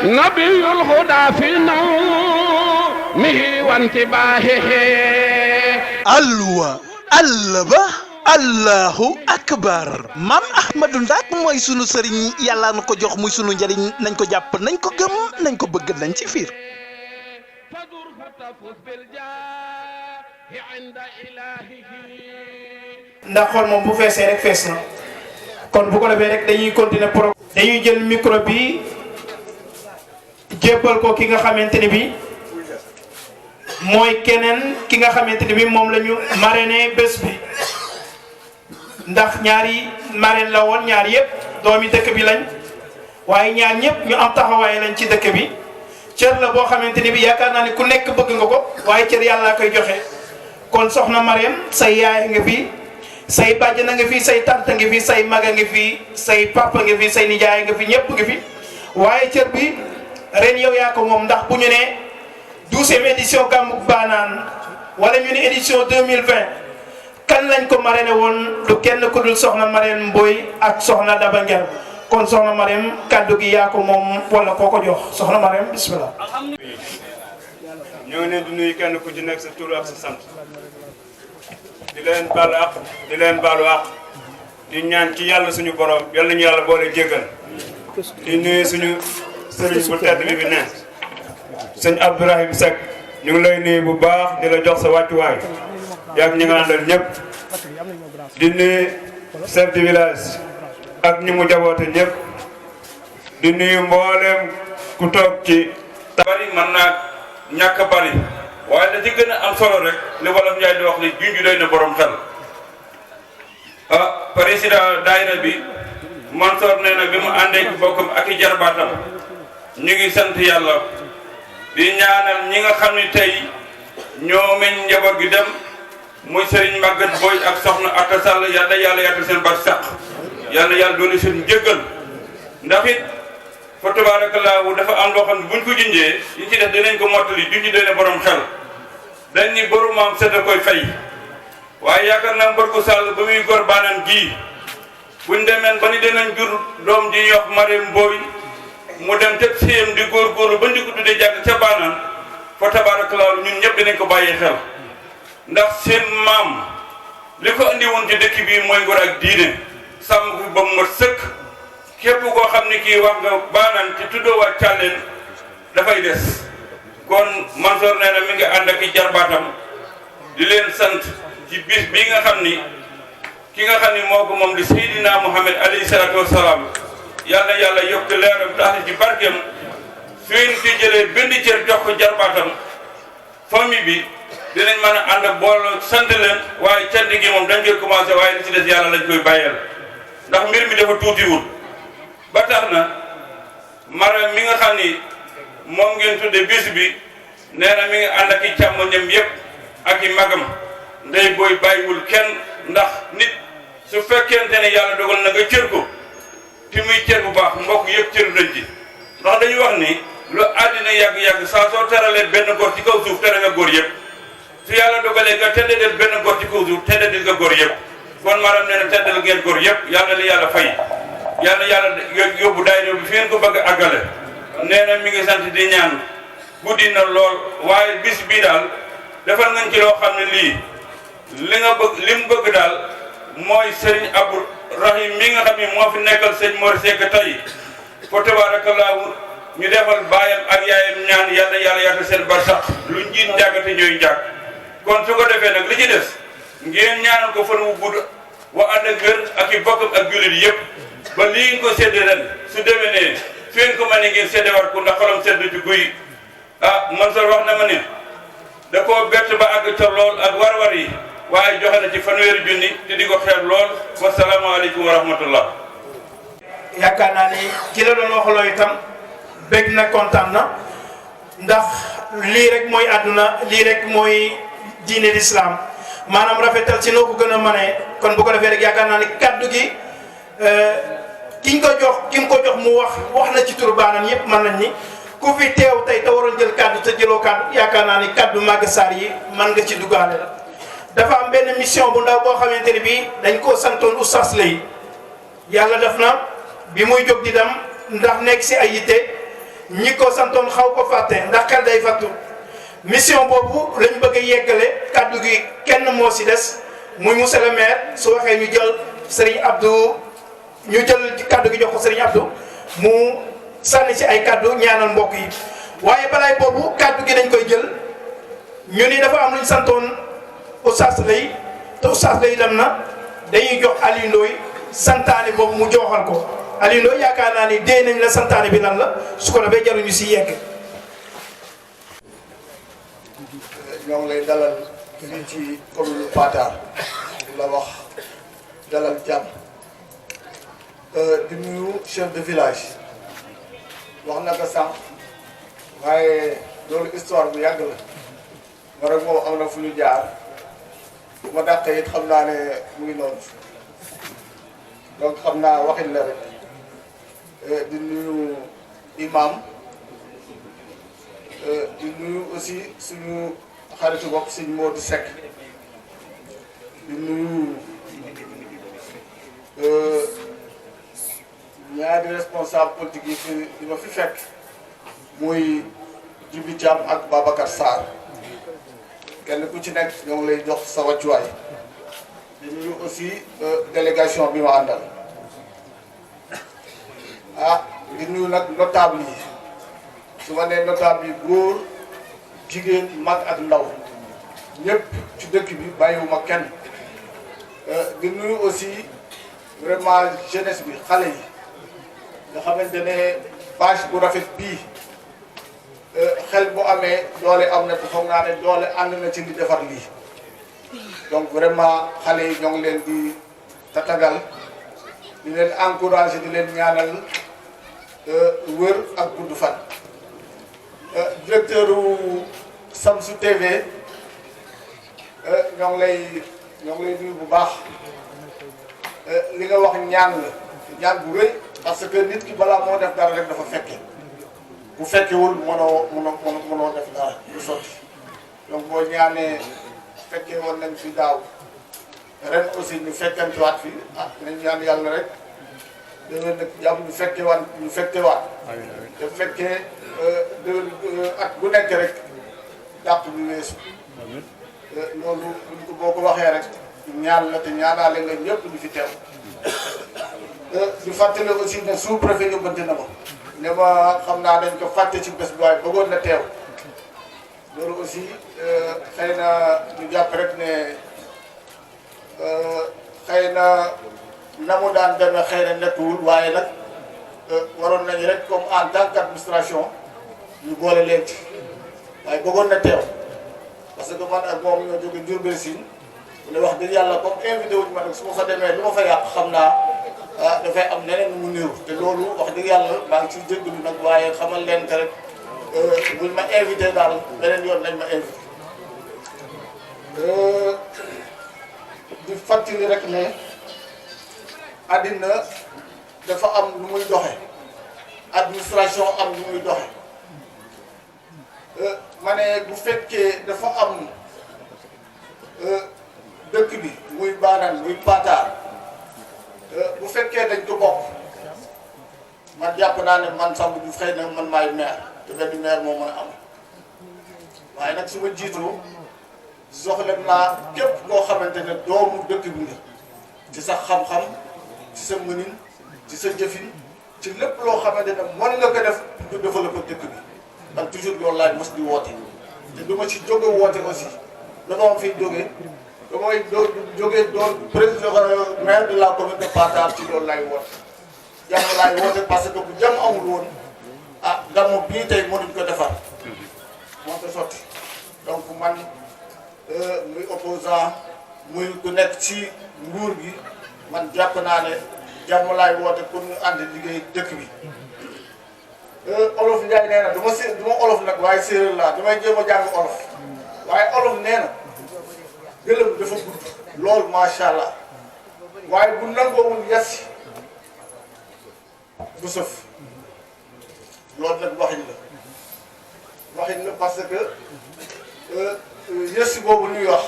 نبي الهدى في نومه وانتباهه alwa allaba allahu akbar maam ahmadou Ndak mooy sunu sëriñ yàlla na ko jox muy sunu njëriñ nañ ko jàpp nañ ko gëm nañ ko bëgg nañ ci fiir ndax xool moom bu feesee rek fees na kon bu ko defee rek dañuy continuer pro dañuy jël micro bi jébbal ko ki nga xamante ni bi mooy keneen ki nga xamante ni bi moom la ñu marraine bés bi ndax ñaari marraine la woon ñaar yëpp doomi dëkk bi lañ waaye ñaar ñëpp ñu am taxawaay lañ ci dëkk bi cër la boo xamante ni bi yaakaar naa ni ku nekk bëgg nga ko waaye cër yàlla koy joxe kon soxna Mariam say yaay nga fi say bàjjan nga fi say tante nga fi say maga nga fi say papa nga fi say nijaay nga fi ñëpp nga fi waaye cër bi ren yow yaa ko moom ndax bu ñu ne 12e édition Gamou Banane wala ñu ne édition 2020 kan lañ ko marraine woon du kenn ku dul soxna Mariam Mboy ak soxna Daba Nguer kon soxna Mariam kaddu gi yaa ko moom wala koo ko jox soxna Mariam bismillah. ñoo ngi leen di nuyu kenn ku ci nekk sa tur ak sa sant di leen baalu àq di leen baalu àq di ñaan ci yàlla suñu borom yàlla ñu yàlla boole jéggal di nuyu suñu sëriñ bu tedd bi ne sëñ Abdourahim Seck ñu ngi lay nuyu bu baax di la jox sa wàccuwaay yaag ñi nga àndal ñëpp di nuyu chef de village ak ñi mu jaboote ñëpp di nuyu mboolem ku toog ci bari mën naa ñàkk bari waaye la ci gën a am solo rek li wolof Njaay di wax ni junj doy na borom xel président daayira bi Mansoor nee na bi mu àndee ci bokkam ak i jarbaatam ñu ngi sant yàlla di ñaanal ñi nga xam ne tey ñoo meñ njaboot gi dem muy Serigne Maguette Boy ak soxna Atta Sall yàlla yàlla yàtta seen bar sàq yàlla yàlla doole seen njëggal ndax it fa tabaarakallaahu dafa am loo xam ne buñ ko junjee yi ci def dinañ ko mottali junj doy na borom xel dañ ni boru maam sedd koy fay waaye yaakaar naa Mbargu Sall ba muy gor Banane gii buñ demeen ba ni dinañ jur doom ji ñuy wax Mariam Mboy mu dem te siyem di góorgóorlu ba ndi ko tuddee jàng ca Banane fa tabaarakallaahu ñun ñëpp dinañ ko bàyyee xel ndax seen maam li ko andi woon ci dëkk bii mooy ngor ak diine sàmm ko ba mu mat sëkk képp koo xam ne kii wax nga Banane ci tuddoo waa Thialène dafay des kon Mansoor nee na mi ngi ànd ak i jarbaatam di leen sant ci bis bii nga xam ni ki nga xam ni moo ko moom di Seydina Muhammad alayhi salaatu wasalaam yàlla yàlla yokk leeram tax ci barkeem su ngeen ci jëlee benn cër jox ko jarbaatam famille bi dinañ mën a ànd ak booloo sant leen waaye cant gi moom dañ koy commencé waaye li ci des yàlla lañ koy bàyyeel ndax mbir mi dafa tuutiwul ba tax na Mariam mi nga xam ni moom ngeen tudde bis bi nee na mi ngi ànd ak i càmmoñam yëpp ak i magam ndey booy bàyyiwul kenn ndax nit su fekkente ne yàlla dogal na nga cër ko ti muy cër bu baax mbokk yëpp cër lañ ci ndax dañuy wax ni lu àddina yàgg-yàgg saa soo teralee benn góor ci kaw suuf tere nga góor yëpp su yàlla dogalee nga teddadel benn góor ci kaw suuf teddadel nga góor yëpp kon Mariam nee na teddal ngeen góor yëpp yàlla li yàlla fay yàlla yóbbu daayira bi fi ngeen ko bëgg a àggale nee na mi ngi sant di ñaan guddi na lool waaye bis bii daal defal ngañ ci loo xam ne lii li nga bëgg li mu bëgg daal mooy Serigne Abdou Rahim mi nga xam ne moo fi nekkal sëñ Mor Seck tey fa tabaarakallaahu ñu defal baayam ak yaayam ñaan yàlla yàlla yàtta seen barsax lu njiit njàggate ñooy njàgg kon su ko defee nag li ci des ngeen ñaanal ko fan wu gudd wa ànd ak wér ak i bokkam ak jullit yëpp ba lii nga ko séddee ren su déwénee fi ngeen ko mën a ngeen séddewaat ko ndax xolam sedd ci guy Mansour wax na ma ne da koo bett ba àgg ca lool ak war-war yi waaye joxe na ci fanweeri junni te di ko xeeb lool wasalaamaaleykum wa rahmatullah. yaakaar naa ni ki la doon waxaloo itam bég na kontaan na ndax lii rek mooy àdduna lii rek mooy diine l'islam maanaam rafetal ci noo ko gën a mënee kon bu ko defee rek yaakaar naa ni kaddu gi ki nga ko jox mu wax na ci turu Banane yëpp mën nañ ni ku fi teew tey te waroon jël kaddu te jëloo kaddu yaakaar naa ni kaddu Maguette Sarr yi mën nga ci duggaale la. dafa am benn mission bu ndaw boo xamante ni bii dañ koo santoon oustaz lay yàlla def na bi muy jóg di dem ndax nekk si ay yitte ñi ko santoon xaw ko fàtte ndax xel day fàttu mission boobu lañ bëgg a yeggale kaddu gi kenn moo si des muy monsieur le maire su waxee ñu jël Serigne Abdou ñu jël kaddu gi jox ko Serigne Abdou mu sànni ci ay kaddu ñaanal mbokk yi waaye balaay boobu kaddu gi dañ koy jël ñu ni dafa am lu ñu santoon Oustaz Lay te Oustaz Lay dem na dañuy jox Aliou Ndoye santaane boobu mu joxal ko Aliou Ndoye yaakaar naa ni dee nañ la santaane bi nan la su ko defee jaruñu si yegg. ñoo ngi lay dalal fii ci commune Patar la wax dalal jàmm di nuyu chef de village wax na ko sànq waaye loolu histoire bu yàgg la ma rek moom am na fu ñu jaar bu ma dàqee it xam naa ne mu ngi noonu donc xam naa waxin la rek di nuyu imam di nuyu aussi suñu xaritu bopp sëñ Modou Seck di nuyu ñaari responsable politique yi fi di ma fi fekk muy Djibi Thiam ak Babacar Sarr kenn ku ci nekk ñoo ngi lay jox sa wàccuwaay di nuyu aussi délégation bi ma àndal di nuyu nag notable yi su ma nee notable yi góor jigéen mag ak ndaw ñëpp ci dëkk bi bàyyiwuma kenn di nuyu aussi vraiment jeunesse bi xale yi nga xamante ne bâche bu rafet bii xel bu amee doole am na te foog naa ne doole ànd na ci li defar lii donc vraiment xale yi ñoo ngi leen di tatagal di leen encouragé di leen ñaanal wër ak gudd fan directeur Samsu TV ñoo ngi lay nuyu bu baax li nga wax ñaan la ñaan bu rëy parce que nit ki balaa moo def dara rek dafa fekke bu fekkewul mënoo def dara du sotti donc boo ñaanee fekkee woon nañ fi daaw ren aussi ñu fekkantewaat fi nañ ñaan yàlla rek déwén nag jàmm ñu fekkewaat te fekkee at bu nekk rek dàq bi weesu loolu boo ko waxee rek ñaan la te ñaanaale nga ñëpp di fi teew di fàttali aussi ne sous-préfet yóbbante na ma ne ma xam naa dañ ko fàtte ci bés bi waaye bëggoon na teew loolu aussi xëy na ñu jàpp rek ne xëy na mu daan demee xëy na nekkuwul waaye nag waroon nañu rek comme en tant qu'administration ñu boole leen ci waaye bëggoon na teew parce que man ak moom ñoo jóge Diourbel Sine ne wax dëgg yàlla comme invité wuñu ma nag su ma fa demee lu ma fa yàq xam naa dafay am neneen nu mu néew te loolu wax dëgg yàlla maa ngi ciy jéggalu nag waaye xamal leen te rek buñ ma invité daal beneen yoon nañ ma invité di fàttali rek ne àddina dafa am lu muy doxe administration am lu muy doxe ma ne bu fekkee dafa am dëkk bi muy Banane muy Patar bu fekkee dañ ko bokk man jàpp naa ne man Samba Diouf xëy na man maay maire te benn maire moo mën a am waaye nag su ma jiitoo soxla naa képp koo xamante ne doomu dëkk bi nga ci sa xam-xam ci sa mënin ci sa jëfin ci lépp loo xamante ne mën nga ko def du développé dëkk bi man toujours loolu laay mos di woote te du ma ci jóge woote aussi dafa am fiy jógee damay jógee doon président maire de la commune de Patar ci loolu laay woote jàmm laay woote parce que bu jàmm amul woon gàmmu bii tey mënuñ ko defar moo ko sotti donc man muy opposant muy ku nekk ci nguur gi man jàpp naa ne jàmm laay woote pour ñu ànd liggéey dëkk bi olof Ndiaye nee na du ma olof nag waaye séeréer laa damay jéem a jàng olof waaye olof nee na gëlëm dafa gudd lool macha allah waaye bu nangoowul yasi du sëf loolu nag waxin la parce que yasi boobu ñuy wax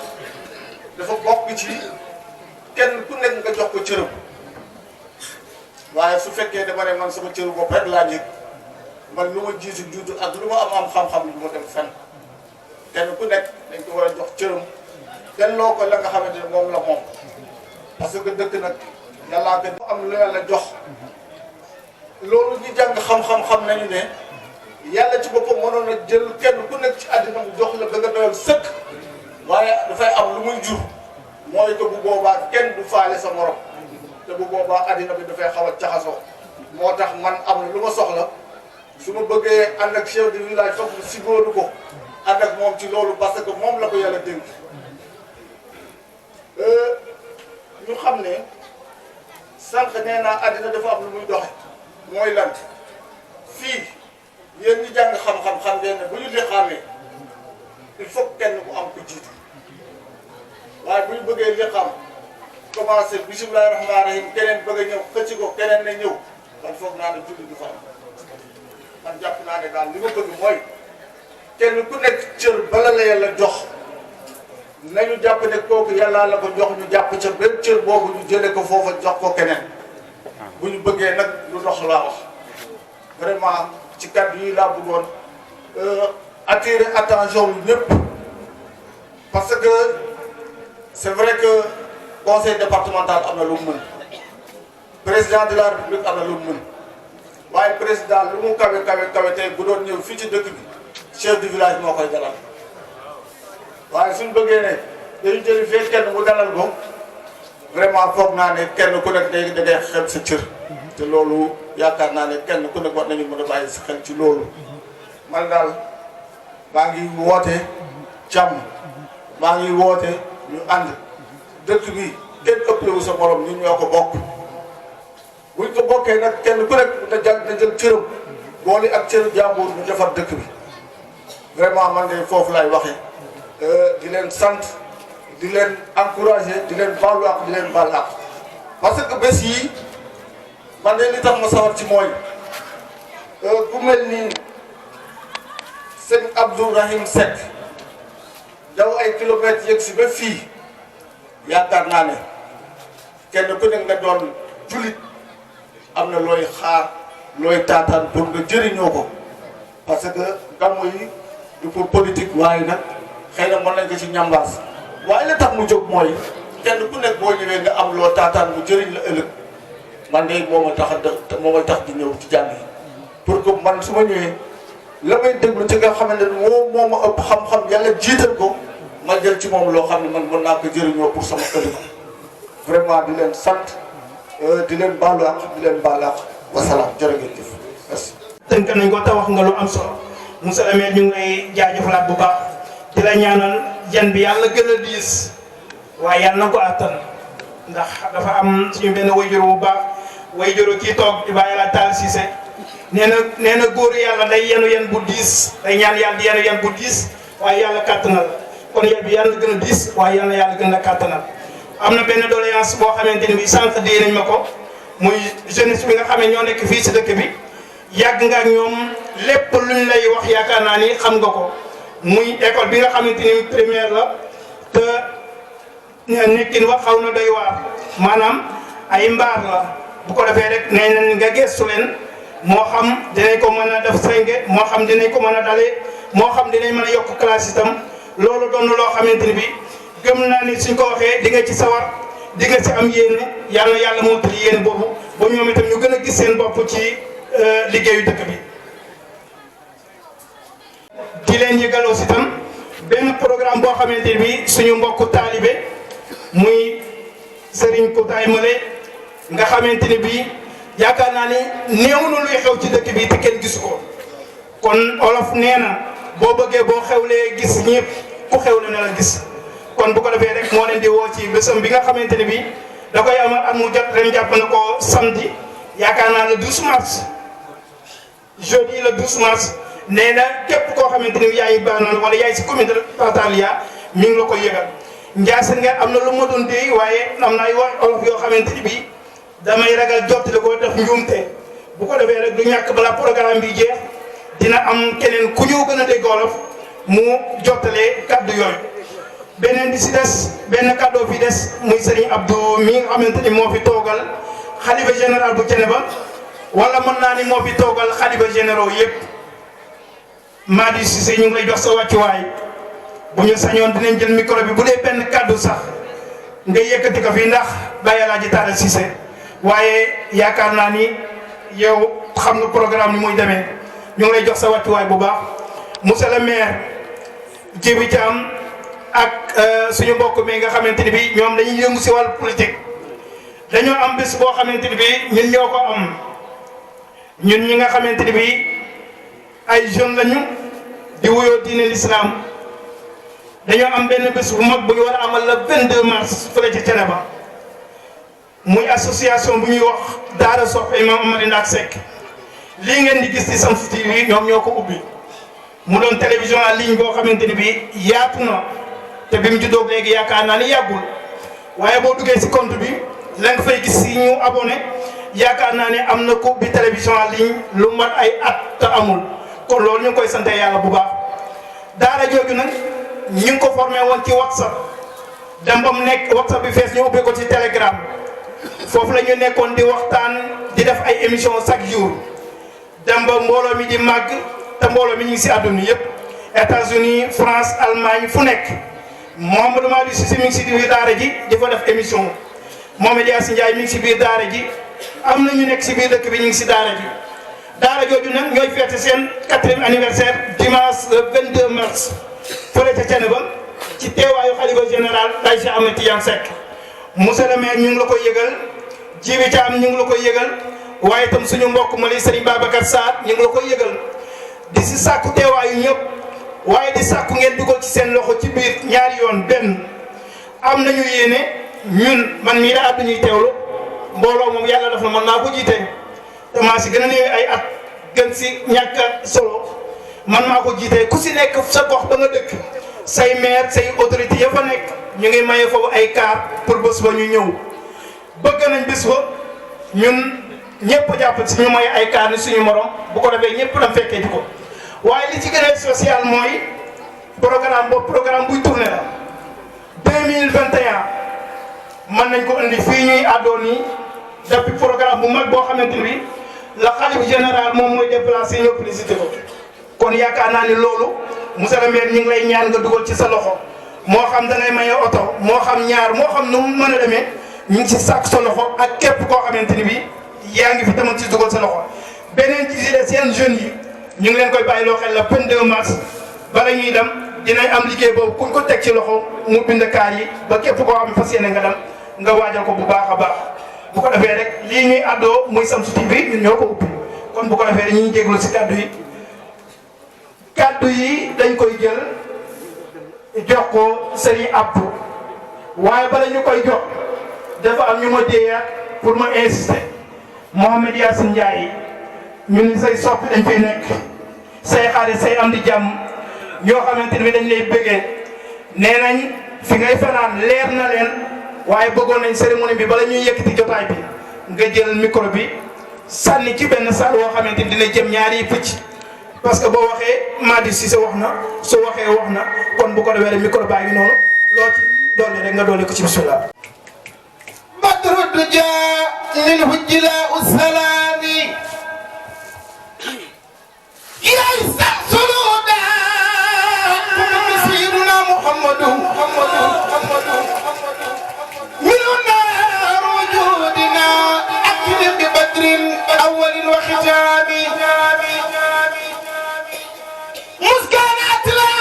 dafa bokk ci kenn ku nekk nga jox ko cërëm waaye su fekkee dama ne man sama cëru bopp rek laa njëkk man lu ma jiitu juutu ak lu ma am xam-xam lu ma dem fenn kenn ku nekk dañ ko war a jox cëram delloo ko la nga xamante ne moom la moom parce que dëkk nag yàllaa ko am lu yàlla jox loolu ñu jàng xam-xam nañu ne yàlla ci boppam mënoon na jël kenn ku nekk ci àddina mu jox la ba nga doyal sëkk waaye dafay am lu muy jur mooy que bu boobaa kenn du faale sa morom te bu boobaa àddina bi dafay xaw a caxasoo moo tax man am na lu ma soxla su ma bëggee ànd ak chef de village foog mu sigóoru ko ànd ak moom ci loolu parce que moom la ko yàlla dénk ñu xam ne sànq nee naa àddina dafa am lu muy doxe mooy lan fii yéen ñi jàng xam-xam xam ngeen ne bu ñu li xamee il faut kenn ku am ko jiitu waaye bu ñu bëggee li xam commencé bisimilahi rahmaani rahim keneen bëgg a ñëw xëcc ko keneen ne ñëw man foog naa ne julli du fa am man jàpp naa ne daal li ma bëgg mooy kenn ku nekk cër bala la yàlla jox nañu jàpp ne kooku yàllaa la ko jox ñu jàpp ca benn cër boobu ñu jëlee ko foofa jox ko keneen bu ñu bëggee nag lu dox laa wax vraiment ci kàddu yi laa bëggoon attirer attention yu ñëpp parce que c'est vrai que conseil départemental am na lu mu mën président de la république am na lu mu mën waaye président lu mu kawe tey bu doon ñëw fii ci dëkk bi chef du village moo koy dalal waaye suñ bëggee ne dañu jëli fee kenn mu dalal ko vraiment foog naa ne kenn ku nekk day da ngay xeeb sa cër te loolu yaakaar naa ne kenn ku nekk war nañu mën a bàyyi sa xel ci loolu man daal maa ngi woote jàmm maa ngi woote ñu ànd dëkk bi kenn ëpplewu sa morom ñun ñoo ko bokk buñ ko bokkee nag kenn ku nekk na jël cëram boole ak cër jàmbur ñu defar dëkk bi vraiment man de foofu lay waxee di leen sant di leen encourager di leen baalu ak di leen baal ak parce que bés yi man de li tax ma sawar ci mooy ku mel ni sëñ Abdourahim Seck daw ay kilomètres yëg si ba fii yaakaar naa ne kenn ku nekk nga doon jullit am na looy xaar looy taataan pour nga jëriñoo ko parce que gàmmu yi du pour politique waaye nag xëy na mën nañ ko ci ñambaas waaye la tax mu jóg mooy kenn ku nekk boo ñëwee nga am loo taataan mu jëriñ la ëllëg man de moo ma tax di ñëw ci jàng yi pour que man su ma ñëwee la may déglu ci nga xamante ne moo ma ëpp xam-xam yàlla jiital ko ma jël ci moom loo xam ne man mën naa ko jëriñoo pour sama ëllëg vraiment di leen sant di leen baalu ak di leen baal ak wasalaam jërë ngeen jëf merci. tënk nañ ko te wax nga lu am solo monsieur le maire ñu ngi lay jaajëfalaat bu baax di la ñaanal jan bi yàlla gën a diis waaye yàlla na ko attan ndax dafa am suñu benn wayjur bu baax wayjur kii toog di bàyyi la taal Cissé nee na góor yàlla day yenu bu diis day ñaan yàlla di yenu yan bu diis waaye yàlla kàttanal kon yan bi yàlla gën a diis waaye yàlla gën a kàttanal. am na benn doléance boo xamante ni bi sànq dee nañ ma ko muy jeunesse bi nga xam ne ñoo nekk fii si dëkk bi yàgg nga ak ñoom lépp luñ lay wax yaakaar naa ni xam nga ko muy école bi nga xamante ni primaire la te nekkin wax xaw na doy waar maanaam ay mbaar la bu ko defee rek nee nañ nga gëstu leen moo xam dinañ ko mën a def senge moo xam dinañ ko mën a dalee moo xam dinañ mën a yokk classe itam loolu doon loo xamante ni bi gëm naa ni suñ ko waxee di nga ci sawar di nga ci am yéene yàlla moo tëdd yéene boobu ba ñoom itam ñu gën a gis seen bopp ci liggéeyu dëkk bi. di leen yëgal aussi itam benn programme boo xamante ni bi suñu mbokku taalibe muy Serigne Koutaay Male nga xamante ni bi yaakaar naa ni néew na luy xew ci dëkk bi te kenn gisu ko kon olof nee na boo bëggee boo xewlee gis ñëpp ku xewle na la gis. kon bu ko defee rek moo leen di woo ci bésam bi nga xamante ne bi da koy amal at mu jot ren jàpp na ko samedi yaakaar naa le 12 mars jeudi le 12 mars nee na képp koo xamante ni yaa ngi baax wala yaay si commune de Tatalia mi ngi la koy yëgal Ndiasse ngeen am na lu ma doon dégg waaye am na ay wax olof yoo xamante ni bi damay ragal jottali ko def njuumte bu ko defee rek du ñàkk bala programme bi jeex dina am keneen ku ñëw gën a dégg olof mu jottalee kaddu yooyu. beneen bi si des benn kàddoo fi des muy Serigne Abdou mi nga xamante ni moo fi toogal xalifa général bu Thiénaba wala mën naa ni moo fi toogal xalifa généraux yëpp Madi Cissé ñu ngi lay jox sa wàccuwaay bu ñu sañoon dinañ jël micro bi bu dee benn kàddu sax nga yëkkati ko fii ndax Baye El Hadji Talla Cissé waaye yaakaar naa ni yow xam nga programme ni muy demee ñu ngi lay jox sa wàccuwaay bu baax monsieur le maire Djibi Thiam ak suñu mbokk mi nga xamante ni bi ñoom dañuy yëngu si wàllu politique dañoo am bés boo xamante ni bi ñun ñoo ko am ñun ñi nga xamante ni bi ay jeunes lañu di wuyoo diine l'islam dañoo am benn bés bu mag bu ñu war a amal le 22 mars fële ci Thiénaba muy association bu ñuy wax Daara Soppe Imam Amary Ndack Seck lii ngeen di gis ci Shamsu TV ñoom ñoo ko ubbi mu doon télévision en ligne boo xamante ni bi yaatu na te bi mu juddoo léegi yaakaar naa ni yàggul waaye boo duggee ci compte bi la nga fay gis si ñu abonné yaakaar naa ne am na ko ubbi télévision en ligne lu mat ay at te amul kon loolu ñu ngi koy sante yàlla bu baax daara jooju nag ñu ngi ko formé woon ci WhatsApp dem ba mu nekk WhatsApp bi fees ñu ubbi ko ci Telegram foofu la ñu nekkoon di waxtaan di def ay émission chaque jour dem ba mbooloo mi di màgg te mbooloo mi ñu ngi si àdduna yëpp États-Unis France Allemagne fu nekk Mouhamadou Madi Cissé mi ngi si biir daara ji di fa def émission Mohamed Yacine Ndiaye mi ngi si biir daara ji am na ñu nekk si biir dëkk bi ñu ngi si daara ji daara jooju nag ñooy fête seen 4e anniversaire dimanche le 22 mars fële ca Thiénaba ci teewaayu xalifa général Baye Cheikh Ahmed Tidiane Seck monsieur le maire ñu ngi la koy yëgal Djibi Thiam ñu ngi la koy yëgal waaye itam suñu mbokk ma li Serigne Babacar Sarr ñu ngi la koy yëgal di si sàkku teewaayu ñëpp waaye di sàkku ngeen dugal ci seen loxo ci biir ñaari yoon benn am nañu yéene ñun man mii daa ñuy teewlu mbooloo moom yàlla def na mën naa ko jiite te maa si gën a néew ay at gën si ñàkk solo man maa ko jiite ku si nekk sa gox ba nga dëkk say maire say autorité ya fa nekk ñu ngi maye foofu ay car pour bés ba ñu ñëw bëgg nañ bés ba ñun ñëpp jàpp si ñu may ay car ni suñu morom bu ko defee ñëpp dem fekkee ji ko waaye li ci gën a social mooy programme boobu programme buy tourné la 2021 mën nañ ko indi fii ñuy àddoon nii depuis programme bu mag boo xamante ni la xalif général moom mooy déplacé ñëpp visité ko kon yaakaar naa ni loolu monsieur le maire ñu ngi lay ñaan nga dugal ci sa loxo moo xam da ngay maye oto moo xam ñaar moo xam nu mu mën a demee ñu ngi ci sàkk sa loxo ak képp koo xamante ni bi yaa ngi fi tamit ci dugal sa loxo beneen ci des seen jeunes yi ñu ngi leen koy bàyyi loo xel la 22 mars bala ñuy dem dinañ am liggéey boobu kuñ ko teg ci loxo mu bind kaar yi ba képp koo xam ne fas yéene nga dem nga waajal ko bu baax a baax bu ko defee rek lii ñuy àddoo muy Shamsu TV ñun ñoo ko ubbi kon bu ko defee dañuy jéglu si kaddu yi dañ koy jël jox ko Serigne Abdou waaye bala ñu koy jox dafa am ñu ma déeyaat pour ma insister Mohamed Yacine Ndiaye ñun say soppi dañ fay nekk say xarit say am di jàmm ñoo xamante ni dañ lay bëggee nee nañ fi ngay fanaan leer na leen waaye bëggoon nañ cérémonie bi bala ñuy yëkkati jotaay bi nga jël micro bi sànni ci benn saal woo xamante ni dina jëm ñaari pëcc parce que boo waxee Madi Cissé wax na su waxee wax na kon bu ko defee rek micro baa ngi noonu loo ci dolli rek nga dolli ko ci bismillah بدر الدجى منه الجلاء السلامي يا الشمس الهدى سيدنا محمد من النار وجودنا أكل ببدر أول وختام مسكنات لا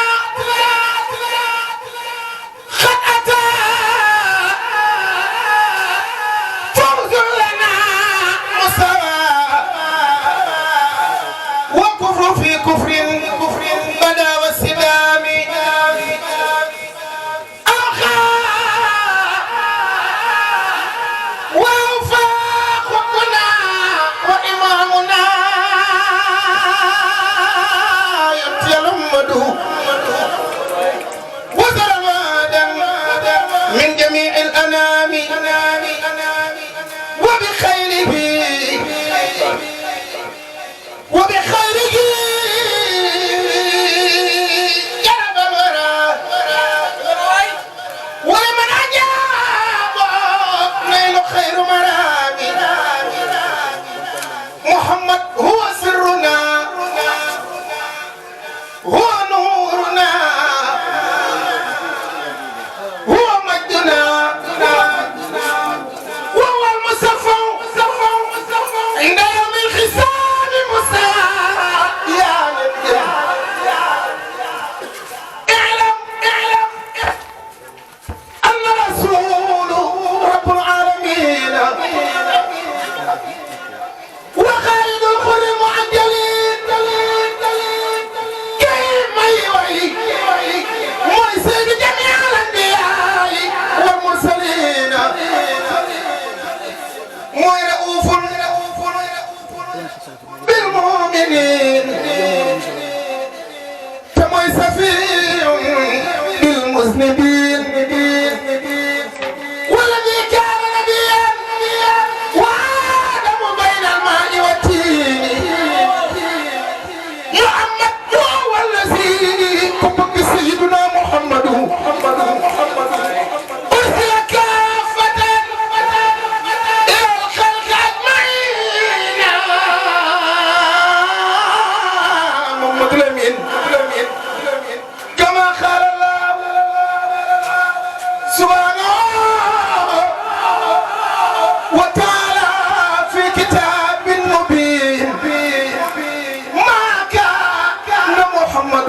خطأ فوز لنا مستوى وكفر في كفر هو نورنا هو مجدنا وهو المصفى عند يوم الحساب مساء يا اعلم أن رسول رب العالمين وخالد الخل المعجلين كيما يوحي ويسيد جميع الأنبياء والمرسلين رؤوف بالمؤمنين كما سفي بالمذنبين والذي كان نبيا وآدم بين الماء والتين محمد هو الذي كبك سيدنا محمد أرسل كافة إلى الخلق أجمعين محمد الأمين كما قال الله سبحانه وتعالى في كتاب مبين ما كان محمد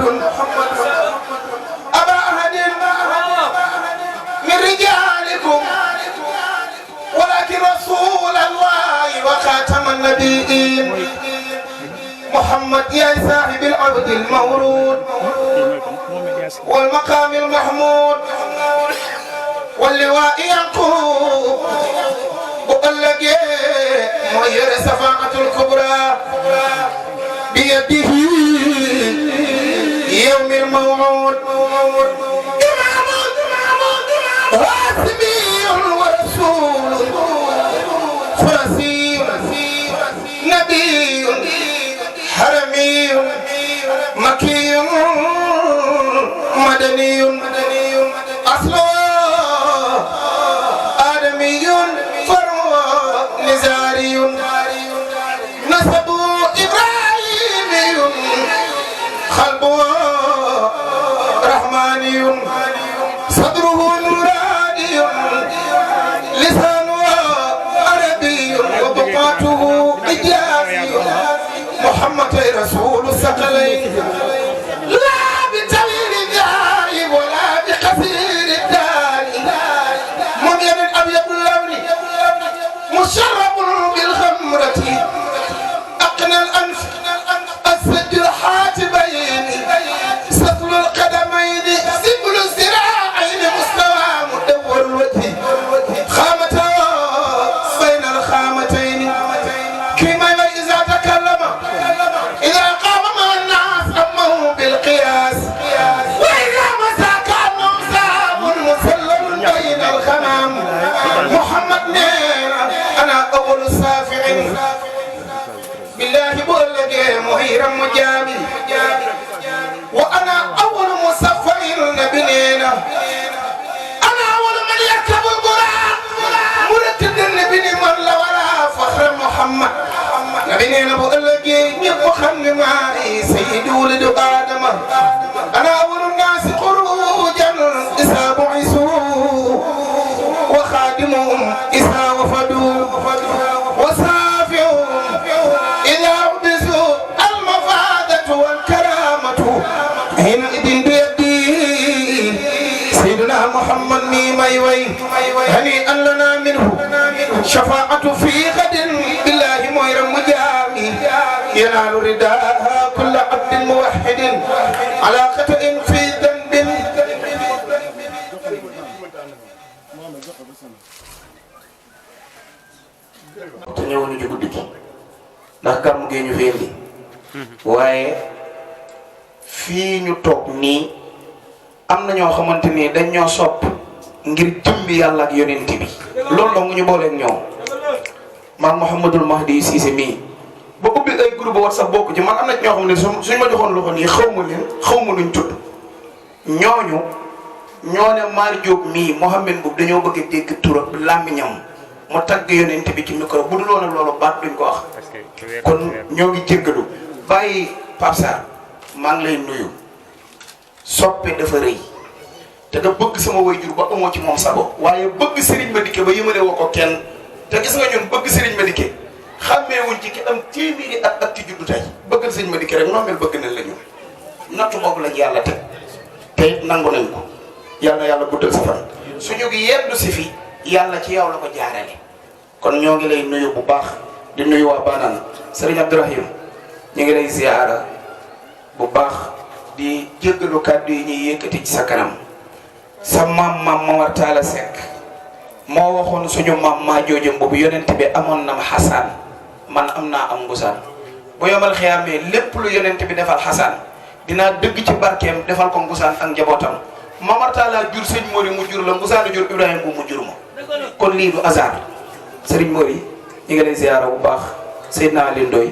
أبا أحد من رجالكم ولكن رسول الله وخاتم النبيين محمد يا صاحب العبد المورود والمقام المحمود واللواء ينقوب وقلق مغير سفاعة الكبرى بيده يوم الموعود إمام راسمي ورسول فرسي نبي حرمي مكي مدني أصله آدمي فروى نزاري نسب إبراهيمي قلبه رحماني صدره نوراني لسانه عربي وبقاته إجازي محمد رسول الثقلين لا بطويل الجايب ولا بقصير الداني ممير الأبيض اللون مشرب بالخمرة أقنى الأنف أسد الحاتبين سطل القدمين سبل الذراعين مستوى مدور الوجه خامته بين الخامتين كما إذا تكلم إذا قام مع الناس أمه بالقياس وإذا مساك أنه ساب مسلم بين الخمام محمد نير أنا أول السافع بالله بولد مهيرا مجامي وأنا أول مصفى نبينا أنا أول من يركب البراق مرتد النبي من لا ولا فخر محمد نبينا بولد يبخن معي سيد ولد آدم أنا أول الناس خروجا إذا بعثوا وخادمهم إذا وفدوا وسافعوا إذا عبسوا المفادة والكرامة حينئذ بيدي سيدنا محمد ميمي هنيئا لنا منه شفاعة في غد بالله مهير مجامي ينال رداء كل عبد موحد على خطأ في ذنب te ñëwoon ci guddi gi ndax gàmm gee ñu fi indi waaye fii ñu toog nii am na ñoo xamante ni dañ ñoo sopp ngir jëmbi yàlla ak yonent bi loolu dong ñu booleeg ñoom maam Mouhamadul Mahdi Cissé mii ba ubbi ay groupe WhatsApp bokk ci man am na ñoo xam ne suñ ma joxoon loxo nii xaw ma leen xaw ma nuñ tudd ñooñu ñoo ne Mar Diop mii Mouhamed Mboub dañoo bëgg a dégg turam làmmiñam mu tagg yonent bi ci micro bu dul woon ak loolu baat duñ ko wax kon ñoo ngi jéggalu bàyyi Pape Sarr maa ngi lay nuyu soppe dafa rëy te nga bëgg sama wayjur ba amoo ci moom sago waaye bëgg Serigne Madické ba yëmale woo ko kenn te gis nga ñun bëgg Serigne Madické xàmmeewuñ ci ki am téeméeri at ak ci juddu tey bëggal Serigne Madické rek noo mel bëgg nañ la ñun nattu boobu lañ yàlla teg te it nangu nañ ko yàlla yàlla guddal sa fan suñu gi yeddu si fi yàlla ci yow la ko jaarale kon ñoo ngi lay nuyu bu baax di nuyu waa Banane Serigne Abdourahim ñu ngi lay ziyaara bu baax di jéggalu kàddu yi ñuy yëkkati ci sa kanam sa maam Mamar Talla Seck moo waxoon suñu maam maa joojam boobu yonent bi amoon na ma xasaan man am naa am ngusaan bu yomal xiyaamee lépp lu yonent bi defal xasaan dinaa dëgg ci barkeem defal ko ngusaan ak njabootam Mamar Talla jur sëñ Mori mu jur la ngusaan jur Ibrahima bu mu jur ma kon lii du hasard Serigne Mori ñu ngi lay ziyaara bu baax Seydina Aliou Ndoye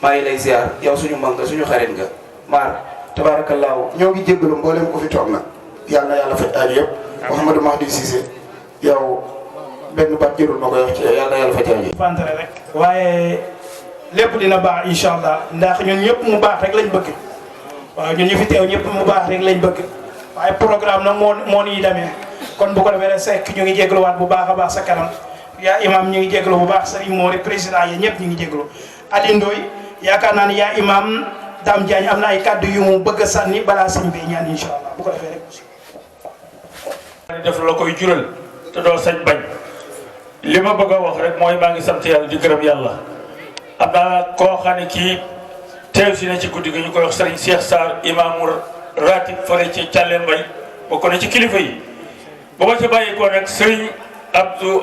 maa ngi lay ziyaar yow suñu mag nga suñu xarit nga maar tabaarakallaahu ñoo ngi jéggalu mboolem ko fi toog nag yàlla na yàlla faj aajo yëpp Mouhamadou Mahdi Cissé yow benn baat jërul ma koy wax ci yow yàlla na yàlla faj aajo fantare rek waaye lépp dina baax incha allah ndax ñun ñëpp mu baax rek lañ bëgg waaw ñun ñu fi teew ñëpp mu baax rek lañ bëgg waaye programme nag moo nii demee kon bu ko defee rek Seck ñu ngi jégluwaat bu baax a baax sa kanam yaa imam ñu ngi jéglu bu baax Serigne Mori président yi ñëpp ñu ngi jéglu Aliou Ndoye yaakaar naa ne yaa imam Dame Diagne am na ay kàddu yu mu bëgg a sànni balaa sëñ bi ñaan incha allah bu ko defee rek aussi. def la koy jural te doo sañ bañ li ma bëgg a wax rek mooy maa ngi sant yàlla di gërëm yàlla am naa koo xam ne kii teew si na ci guddi gi ñu koy wax Serigne Cheikh Sarr imaamu ratib fële ci Thialène Mbaye bokk na ci kilifa yi ba ma ca bàyyi ko nag Serigne Abdou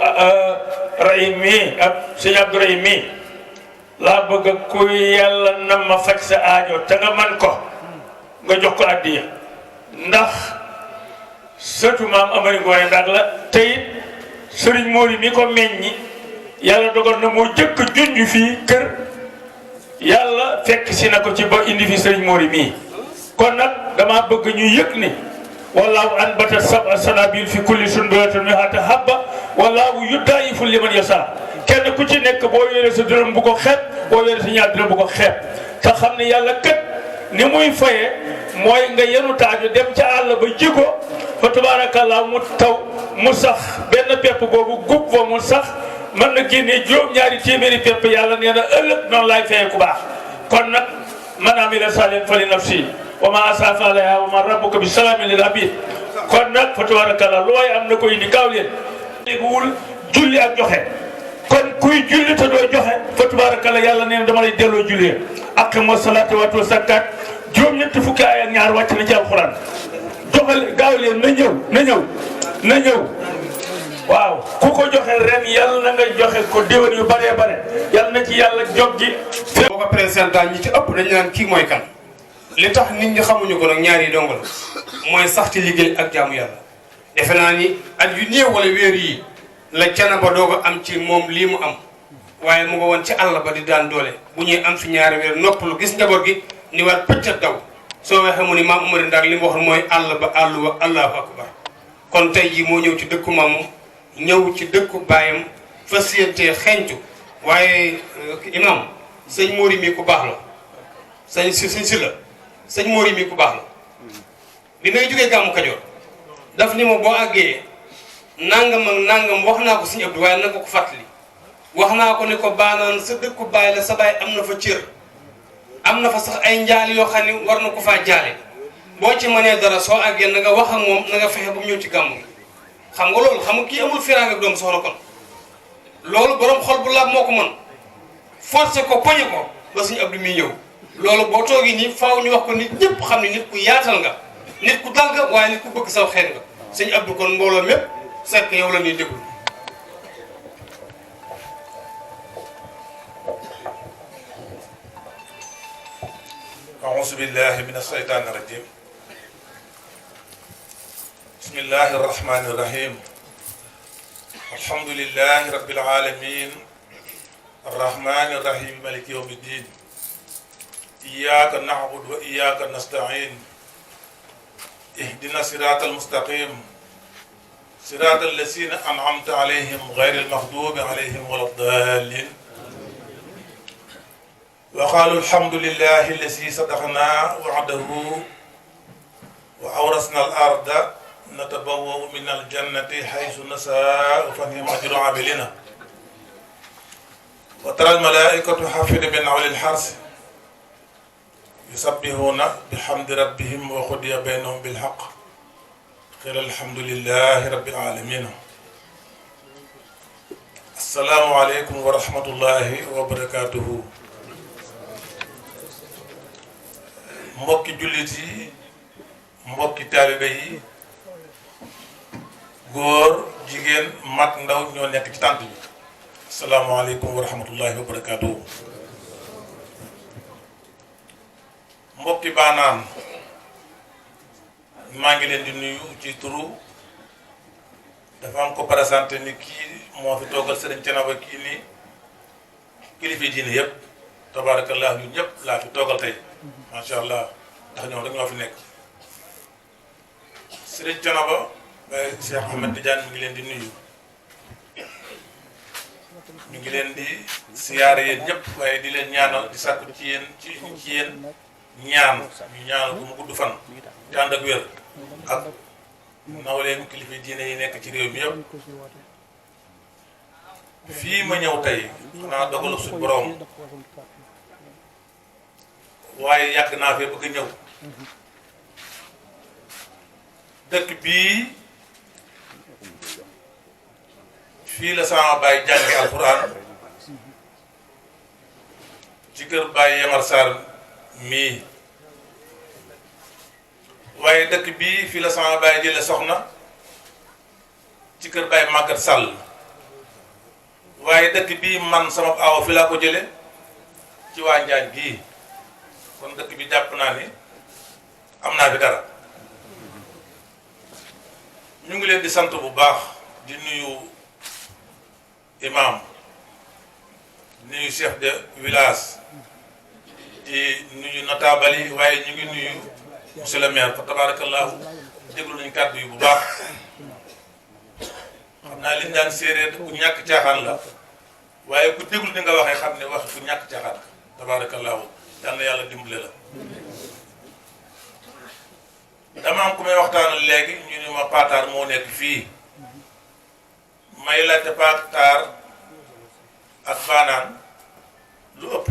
Rahim mi ak Serigne Abdou Rahim mi laa bëgg ku yàlla na ma faj sa aajo te nga man ko nga jox ko addiya ndax sëtu maam Amari Ngoone Ndak la te it Serigne Mori mi ko meññi yàlla dogal na moo jëkk junj fii kër yàlla fekk si na ko ci ba indi fi Serigne Mori mii kon nag dama bëgg ñu yëg ni wallaahu anbata sab'a sanaabil fi kulli sunbulatin mi'ata habba wallaahu yudaa'ifu liman yasaa kenn ku ci nekk boo yore sa dërëm bu ko xeeb boo yore sa ñaar dërëm bu ko xeeb te xam ne yàlla kët ni muy faye mooy nga yenu taaju dem ca àll ba ji ko fa tabaarakallaa mu taw mu sax benn pepp boobu gub fa mu sax mën na génnee juróom-ñaari téeméeri pepp yàlla nee na ëllëg noonu laay faye ku baax kon nag man amila saalihan fali nafsi wa ma asaa fa alayha wa ma rabbuka bi salaamin lil abid kon nag fa tabaarakallaa lu waay am na ko indi gaaw leen dégguwul julli ak joxe kon kuy julli te doo joxe fa tabaarakallaa yàlla nee na dama lay delloo julli aqimu salaata wa atu zakkaat juróom-ñetti fukki ay ak ñaar wàcc na ci alxuraan joxal gaaw leen na ñëw waaw ku ko joxe ren yàlla na nga joxe ko déwén yu bëree bare yàlla na ci yàlla jog gi boo ko présentant ñi ci ëpp dañu naan kii mooy kan li tax nit ñi xamuñu ko nag ñaari dong la mooy sax ci liggéey ak jaamu yàlla defe naa ni at yu néew wala weer yi la cana ba doog a am ci moom lii mu am waaye mu nga woon ci àll ba di daan doole bu ñuy am fi ñaari weer noppalu gis njaboot gi ni war pëccat daw soo waxee mu ni maam Amari Ndak li mu wax mooy àll ba àlluwa allahu akbar kon tey jii moo ñëw ci dëkku maamam ñëw ci dëkku baayam fas yéentee xeeñtu waaye imam sëñ Mori mi ku baax la sëñ si la sëñ Mori mi ku baax la bi may jógee Gàmmu Kajoor daf ni ma boo àggee nangam ak nangam wax naa ko sëñ Abdou waaye nanga ko fàttali wax naa ko ni ko baanaan sa dëkku baay la sa baay am na fa cër am na fa sax ay njaal yoo xam ne war na ko faa jaale boo ci mënee dara soo àggee na nga wax ak moom na nga fexe ba mu ñëw ci gàmmu gi xam nga loolu xam nga kii amul firaanga ak doom soxna kon loolu borom xol bu laab moo ko mën forcé ko poñe ko ba suñu Abdou mi ñëw loolu boo toogee nii faaw ñu wax ko nit ñëpp xam ne nit ku yaatal nga nit ku dal nga waaye nit ku bëgg saw xeet nga suñu Abdou kon mbooloo mépp Seck yow la ñuy déglu. أعوذ بالله من الشيطان الرجيم بسم الله الرحمن الرحيم الحمد لله رب العالمين الرحمن الرحيم مالك يوم الدين إياك نعبد وإياك نستعين اهدنا الصراط المستقيم صراط الذين أنعمت عليهم غير المغضوب عليهم ولا الضالين وقالوا الحمد لله الذي صدقنا وعده وأوصى awrasna al arda natabawwa'u min al jannati haythu nasa'u fa ni'ma ajru 'amilina wa tara al malaa'ikata hafina min hawli al harsi yusabbihuna bihamdi rabbihim wa qudiya baynahum bil haqq qila alhamdulillahi rabbil alamin. Assalaamu aleykum wa rahmatullahi wa barakatuhu. Mbokki jullit yi, mbokki taalibe yi, góor jigéen mag ndaw ñoo nekk ci tànt bi. Assalaamu aleykum wa rahmatullahi wa barakatuhu. Mbokki baanaan maa ngi leen di nuyu ci turu dafa am ko présenté ni kii moo fi toogal Sëriñ Thiénaba kii ni kilifa diine yëpp tabarakallah ñun ñëpp laa fi toogal tey macha allah ndax ñoom rek ñoo fi nekk. Sëriñ Thiénaba Cheikh Ahmed Tidiane mi ngi leen di nuyu, ñu ngi leen di siyaare yéen ñëpp waaye di leen ñaanal di sàkku ci yéen ñaan ñu ñaanal ko mu gudd fan te ànd ak wér ak naw leen kilifa diine yi nekk ci réew mi yëpp. fii ma ñëw tey xanaa dogalu suñu borom waaye yàgg naa fee bëgg a ñëw. dëkk bii fii la sama baay jànge alxuraan ci kër Baay Yamar Sarr mii, waaye dëkk bii fii la sama baay jële soxna ci kër Baay Maguette Sall, waaye dëkk bii man sama aaw fi laa ko jële ci waa Njaañ gii. kon dëkk bi jàpp naa ni am naa fi dara. ñu ngi leen di sant bu baax di nuyu imam, nuyu chef de village, di nuyu notable yi, waaye ñu ngi nuyu monsieur le maire fa tabarakallahu. déglu nañ kàddu yi bu baax. xam naa liñ daan séeréer ku ñàkk caaxaan la, waaye ku déglu ni nga waxee xam ne wax ku ñàkk caaxaan tabarakallahu. yal na yàlla dimbale la. dama am ku may waxtaanal léegi ñu ni ma Pataar moo nekk fii, may laajte Pataar ak Baanaan lu ëpp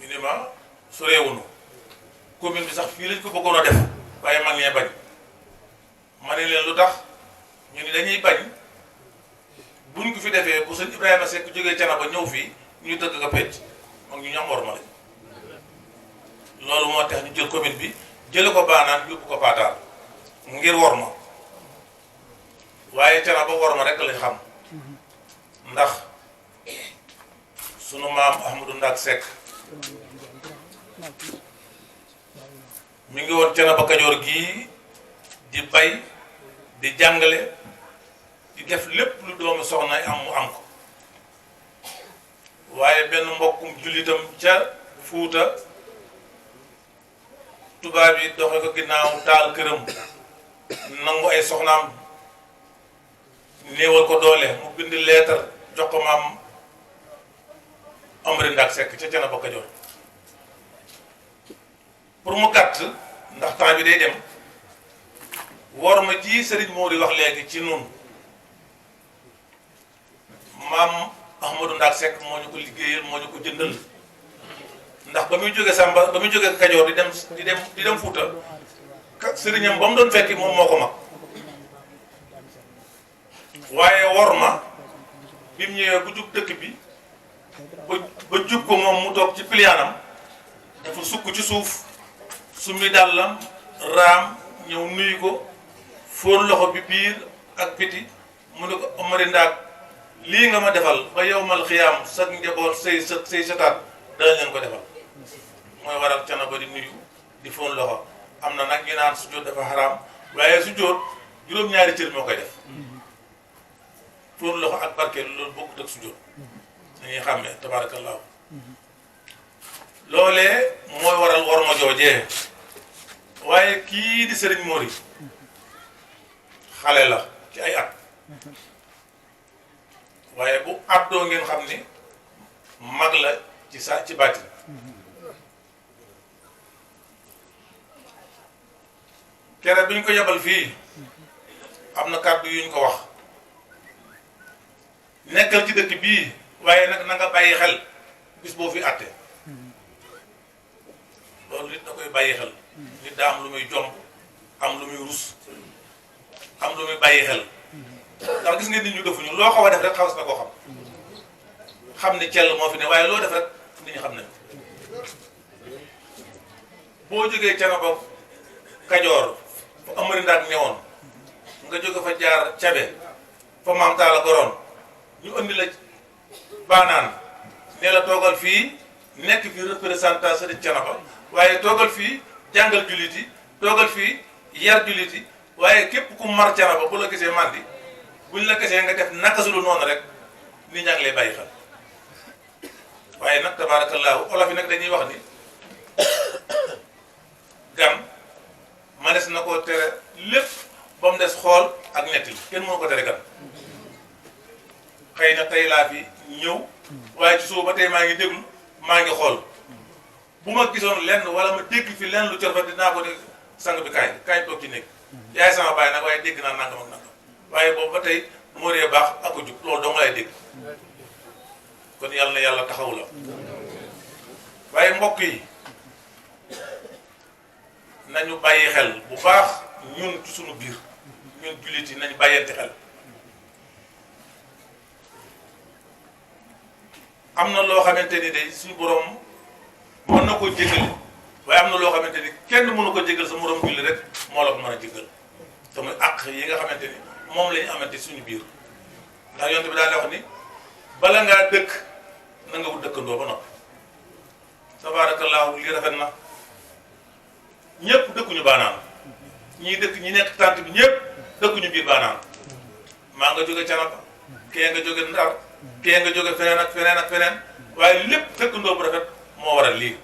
ñu ni ma soreewunu commune bi sax fii lañ ko bëggoon a def waaye mag ñee bañ. ma ne leen lu tax ñu ni dañuy bañ buñ ko fi defee bu sëñ Ibrahima Seck jógee Thiénaba ñëw fii ñu tëgg nga pecc moom ñu ñam war ma lañ. loolu moo tax ñu jël commune bi jële ko Baanaan yóbbu ko Pataar ngir wor ma, waaye Thiénaba wor ma rek lañ xam. ndax sunu maam Ahmadou Ndak Seck mi ngi woon Thiénaba Kajoor gii di bay di jàngale di def lépp lu doomu soxna am mu am ko, waaye benn mbokkum jullitam ca Fuuta tubaab yi doxe ko ginnaaw taal këram nangu ay soxnaam néewal ko doole mu bind leetar jox ko maam Amari Ndak Seck ca Thiénaba Kajoor. pour mu gàtt ndax temps bi day dem, wor ma ji Serigne Mori wax léegi ci nun maam Ahmadou Ndak Seck moo ñu ko liggéeyal moo ñu ko jëndal. ndax ba muy jóge Samba ba muy jóge Kajoor di dem Fuuta sëriñam ba mu doon fekki moom moo ko mag, waaye wor ma bi mu ñëwee bu jub dëkk bi ba jub ko moom mu toog ci piliyaanam dafa sukk ci suuf summi dàllam raam ñëw nuyu ko fóon loxo bi biir ak biti mu ne ko Amari Ndak lii nga ma defal ba yowmal xiyaam sa njaboot say sëtaat dana leen ko defal. mooy waral Thiénaba di nuyu di fóon loxo. am na nag ñu naan sujjóot dafa xaraam waaye sujjóot juróom-ñaari cër moo koy def. fóon loxo ak barkeelu loolu bokkut ak sujjóot dañuy xàmmee tabaarakallaahu. loolee mooy waral war ma joojee waaye kii di Serigne Mori xale la ci ay at waaye bu àddoo ngeen xam ni mag la ci bàtti keroog bi ñu ko yebal fii am na kàddu yu ñu ko wax nekkal ci dëkk bii waaye nag na nga bàyyi xel bis boo fi àtte loolu nit da koy bàyyi xel nit daa am lu muy jomb am lu muy rus am lu muy bàyyi xel ndax gis nga nit ñu defuñu loo xaw a def rek xawas na koo xam ne cell moo fi ne waaye loo def rek nit ñi xam nañ boo jógee Canaba Kajoor fa Amari Ndaak newoon nga jóge fa jaar Cabe fa Maam Taala Goroon ñu andi la Baanaan ne la toogal fii nekk fi représentant sa di Canaba waaye toogal fii jàngal jullit yi toogal fii yar jullit yi waaye képp ku mar Canaba bu la gisee mandi buñ la gisee nga def naka su dul noonu rek nit ñaa ngi lay bàyyi xel waaye nag tabaarakallaahu olof yi nag dañuy wax ni gan manes na koo tere lépp ba mu des xool ak nettali kenn mënu ko tere gan xëy na tey laa fi ñëw waaye ci suba ba tey maa ngi déglu maa ngi xool bu ma gisoon lenn wala ma dégg fi lenn lu cër fa dinaa ko ne sang bi kaay toog ci néeg yaay sama baay nag waaye dégg naa nangam ak nangam waaye boobu ba tey moo dee baax ak ko jub loolu doo nga lay dégg kon yàlla na yàlla taxaw la waaye mbokk yi nañu bàyyi xel bu baax ñun ci sunu biir ñun jullit yi nañu bàyyante xel am na loo xamante ni day suñu borom mën na koo jéggale waaye am na loo xamante ni kenn mënu ko jéggal sa morom julli rek moo la ko mën a jéggal te muy àq yi nga xamante ni moom la ñu amante suñu biir ndax yonent bi daal wax ni bala ngaa dëkk na nga wut dëkkandoo ba noppi tabaarakallaahu li rafet na ñëpp dëkkuñu Baanaan ñii dëkk ñi nekk tànt bi ñëpp dëkkuñu biir Baanaan maa nga jóge Canaba kee nga jóge Ndar kee nga jóge feneen ak feneen ak feneen waaye lépp dëkkandoo bu rafet moo waral lii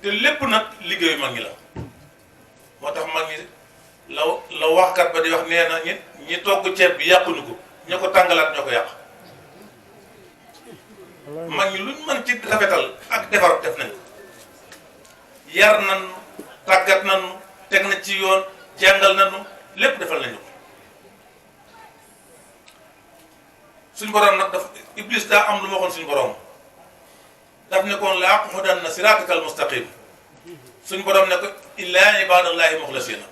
te lépp nag liggéeyu mag ñi la moo tax mag ñi la waxkat ba di wax nee na ñi togg ceeb bi yàquñu ko ña ko tàngalaat ñoo ko yàq mag ñi luñ mën ci rafetal ak defar def nañ yar nañu tàggat nañu teg na ci yoon jàngal nañu lépp defal nañu ko suñ borom nag dafa Iblis daa am lu ma waxoon suñu borom daf ne koon la aqudanna siraatakal mustaqim suñ borom ne ko illaa ibadallahi muxlasina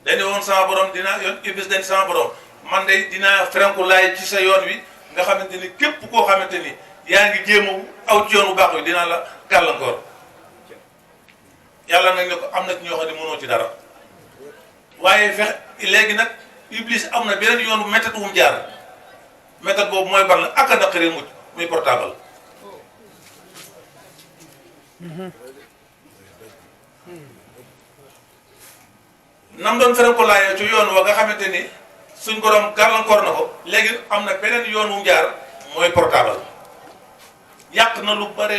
dañu woon sama borom dinaa yoon Iblis dañ sama borom man de dinaa frenku laay ci sa yoon wi nga xamante ni képp koo xamante ni yaa ngi jéem a aw ci yoon bu baax wi dinaa la gàllankoor yàlla nag ne ko am na ci ñoo xam ne mënoo ci dara waaye fexe léegi nag Iblis am na beneen yoon bu méthode wu mu jaar méthode boobu mooy ban la ak a naqaree mucc muy portable. nam doon fere ko laayoo ci yoon wa nga xamante ni suñ borom gàllankoor na ko léegi am na beneen yoon wu mu jaar mooy portable yàq na lu bare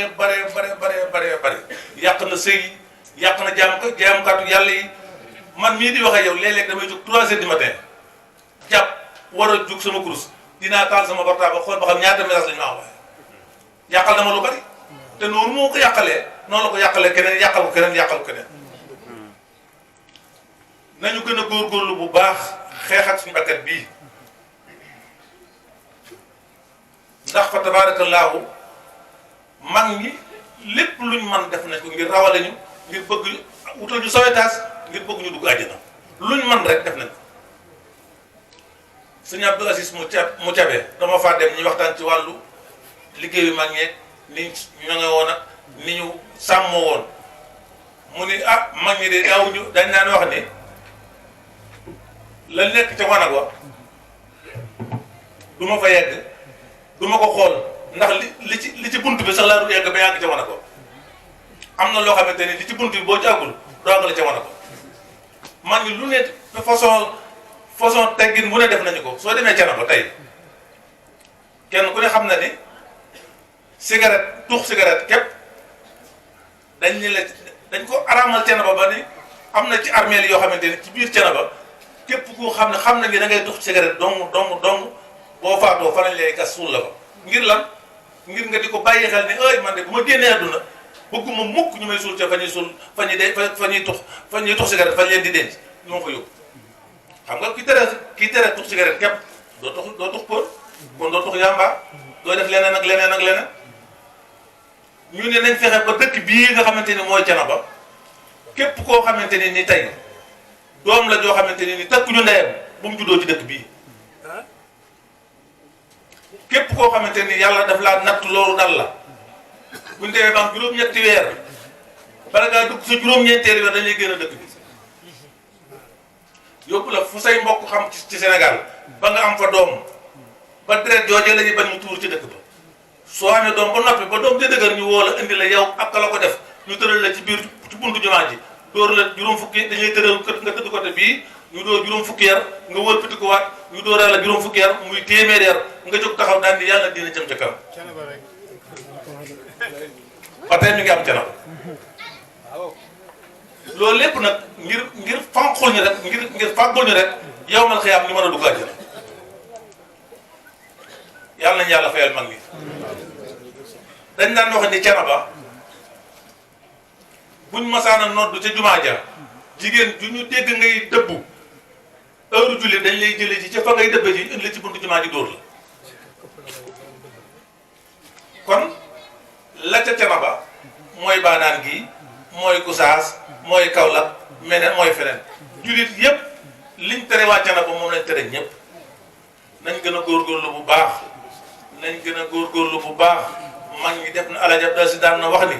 yàq na sëy yàq na jaamkatu yàlla yi man mii di wax ak yow léeg-léeg damay jóg 3 heures du matin jàpp war a jug sama kurus dinaa taal sama portable xool ba xam ñaata message lañu ma envoyé yàqal na ma lu bari te noonu moo ko yàqalee noonu la ko yàqalee keneen yàqal ko keneen nañu gën a góorgóorlu bu baax xeex ak suñu bakkat bii ndax fa tabaarakallaahu mag ñi lépp luñ man def nañ ko ngir rawale ñu ngir bëgg wutal ñu sowetaas ngir bëgg ñu dugg àjjana luñ man rek def nañ ko sëñ Abdou Aziz mu cabee dama faa dem ñu waxtaan ci wàllu liggéeyu mag ñeeg ni ñu nga woon ak ni ñu sàmmoo woon mu ni mag ñi de daawuñu dañ naan wax ni la nekk ca wanag wa du ma fa yegg du ma ko xool ndax li ci bunt bi sax laa du yegg ba yàgg ca wanag wa am na loo xamante ni li ci bunt bi boo jàggul doo àggale ca wanag wa man ni lu ne façon teggin bu ne def nañu ko soo demee Canaba tey kenn ku ne xam na ni cigarette tux cigarette képp dañ ko araamal Canaba ba ni am na ci armeel yoo xamante ni ci biir Canaba képp ku xam na ni da ngay tux cigarette dong boo faatoo fa lañ lay gas suul la ko ngir lan ngir nga di ko bàyyi xel ni man de bu ma génnee àdduna bëgguma mukk ñu may suul ca fa ñuy suul fa ñuy de fa ñuy tux cigarette fañ leen di denc ñu ma fa yóbbu xam nga ki tere tux cigarette képp doo tux për kon doo tux yamba doo def leneen ak leneen ak leneen ñu ne nañ fexe ba dëkk bii nga xamante ni mooy Thiénaba képp koo xamante ni ni tey doom la joo xamante ni takkuñu ndeyam bu mu juddoo ci dëkk bii képp koo xamante ni yàlla daf laa natt loolu dal la buñ demee ba am juróom-ñetti weer bala ngaa dugg sa juróom-ñeenteeli weer dañuy génn dëkk bi yóbbu la fu say mbokk xam ci Sénégal ba nga am fa doom ba deret joojee la ñuy bañ mu tuur ci dëkk ba soo amee doom ba noppi ba doom ja dëgër ñu woo la indi la yow ak la ko def ñu tëral la ci biir ci buntu jumaa ji dóor la juróom fukki dañuy tëral kër nga tëdd côté bii ñu dóor juróom fukki yar nga wër piti ko waat ñu dóoral la juróom fukki yar muy téeméer yar nga jóg taxaw daan di yàlla dina jëm ca kanam ba tey ñu ngi am Thiénaba loolu lépp nag ngir fanqul ñu rek ngir fàggul ñu rek yow mal xiyaam ñu mën a dugg àjjana yàlla nañu yàlla fayal mag ñi dañ daan wax ni Thiénaba buñ masaana noddu ca jumaa ja jigéen ju ñu dégg ngay dëbbu heure julli dañ lay jëlee ci ca fa ngay dëbbe ji indi la ci buntu jumaa ji dóor la kon la ca Thiénaba mooy baanaan gi mooy Gossas mooy Kaolack meneen mooy feneen jullit yépp liñ tere waa Thiénaba moom lañ tere ñëpp nañ gën a góorgóorlu bu baax nañ gën a góorgóorlu bu baax mag ñi def na Alaaji Abdou Si daan na wax ni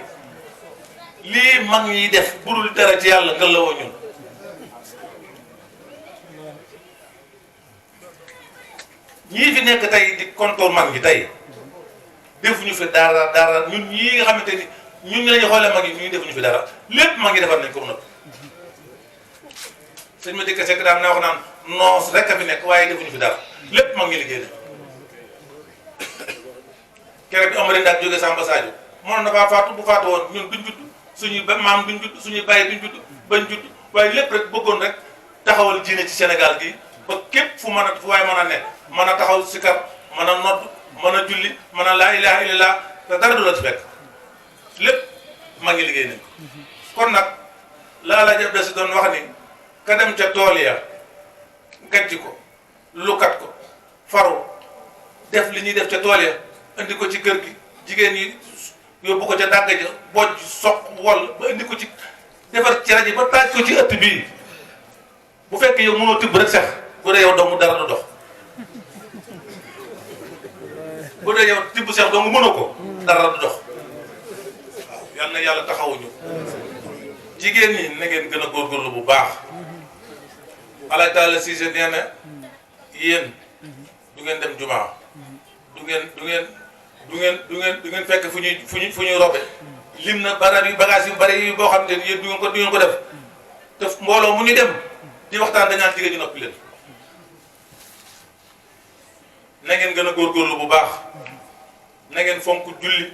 lii mag ñi def burul dara ci yàlla nga la woo ñun ñii fi nekk tey di kontoor mag ñi tey defuñu fi dara ñun ñii nga xamante ni ñun la ñu xoolee mag yi ñu defuñu fi dara lépp mag ñi defar nañ ko mu nëpp sëñ ma dikk sekk daan na wax naan noos rek a fi nekk waaye defuñu fi dara lépp mag ñi liggéey nañ keroog bi Amady Ndak jógee Samba Sadio mënoon na faa faatu bu faatu woon ñun duñ judd suñuy maam duñ judd suñuy bàyyi duñ judd bañ judd waaye lépp rek bëggoon rek taxawal diine ci Sénégal gi ba képp fu waaye mën a nekk mën a taxaw sikar mën a nodd mën a julli mën a laa ilaha illallah te dara du la ci fekk lépp maa ngi liggéey nañ ko kon nag la Alaaji Abdou Si doon wax ni ka dem ca tool ya gàcc ko lukat ko faru def li ñuy def ca tool ya indi ko ci kër gi jigéen ñi yóbbu ko ca dàgg ja bojj soq wol ba indi ko ci defar ci rajo ba taaj ko ci ëtt bii bu fekkee yow mënoo tibb rek sax bu dee yow doomu dara du dox bu dee yow tibb sax doomu mënoo ko dara du dox waaw yal na yàlla taxawuñu jigéen ñi na ngeen gën a góorgóorlu bu baax Alaaji Taala Siise nee na yéen du ngeen dem jumaa du ngeen fekk fu ñuy robe lim na barab yi bagage yu bari yi boo xam ne yéen du ngeen ko def te mbooloo mu ñu dem di waxtaan dañaan jigéen ñu noppi leen na ngeen gën a góorgóorlu bu baax na ngeen fonk julli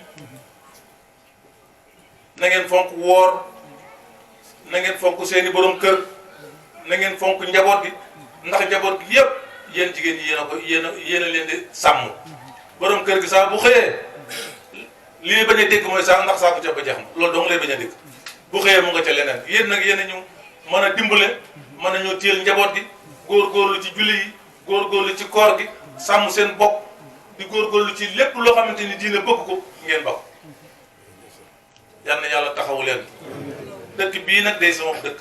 na ngeen fonk woor na ngeen fonk seeni borom kër na ngeen fonk njaboot gi ndax njaboot gi yépp yéen jigéen ñi yéen a leen di sàmm borom kër gi saa bu xëyee li ñuy bañ a dégg mooy saa ndax saa bu ca ba jeex na loolu dong lay bañ a dégg bu xëyee mu nga ca leneen yéen nag yéen a ñu mën a dimbale mën a ñoo téyel njaboot gi góorgóorlu ci julli yi góorgóorlu ci koor gi sàmm seen bopp di góorgóorlu ci lépp loo xamante ni diine bëgg ko ngeen bokk yal na yàlla taxawu leen dëkk bii nag day sama dëkk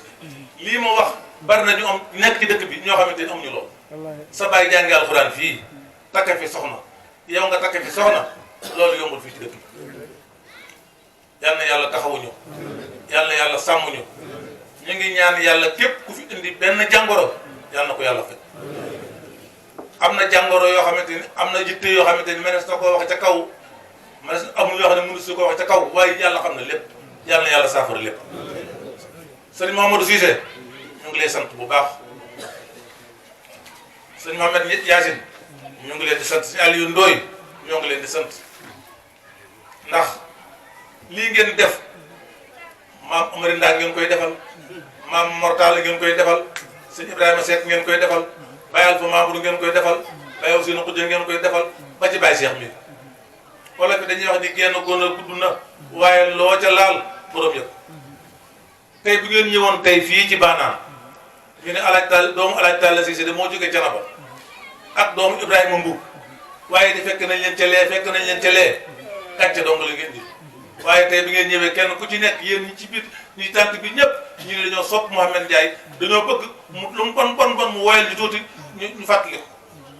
lii ma wax bari na ñu am nekk ci dëkk bi ñoo xamante ni amuñu lool sa baay jàngi alxuraan fii takk fi soxna yow nga takk fi soxna loolu yombul fii ci dëkk bi yal na yàlla taxawuñu yal na yàlla sàmmuñu ñu ngi ñaan yàlla képp ku fi indi benn jàngoro yal na ko yàlla fekk am na jàngoro yoo xamante ni am na yitte yoo xamante ni mënees na koo wax ca kaw mënees amul yoo xam ne mënu su ko wax ca kaw waaye yàlla xam na lépp yal na yàlla saafara lépp sëriñ Mamadou Cissé ñu ngi lay sant bu baax sëriñ Mohamed Yacine ñu ngi leen di sant sëriñ Aliou Ndoye ñoo ngi leen di sant ndax lii ngeen def maam Amari Ndak ngeen koy defal maam Mortala ngeen koy defal sëñ Ibrahima Seck ngeen koy defal Baye Alpha Mamadou ngeen koy defal Baye Ousseynou Khoudia ngeen koy defal ba ci Baye Cheikh mi wala fi dañuy wax ni genn góor a gudd na waaye loo ca laal borom yëpp tey bu ngeen ñëwoon tey fii ci Banaan ñu ne alaaj taal doomu alaaj Talla Cissé de moo jógee Canaba ak doomu Ibrahima Mbuub waaye di fekk nañ leen ca lee fekk nañ leen ca lee gàncax dong la ngeen di waaye tey bi ngeen ñëwee kenn ku ci nekk yéen ñi ci biir ñi tànt bi ñëpp ñu ne dañoo sopp Mouhamed Ndiaye dañoo bëgg mu lu mu bon mu woyal ñu tuuti ñu fàttali ko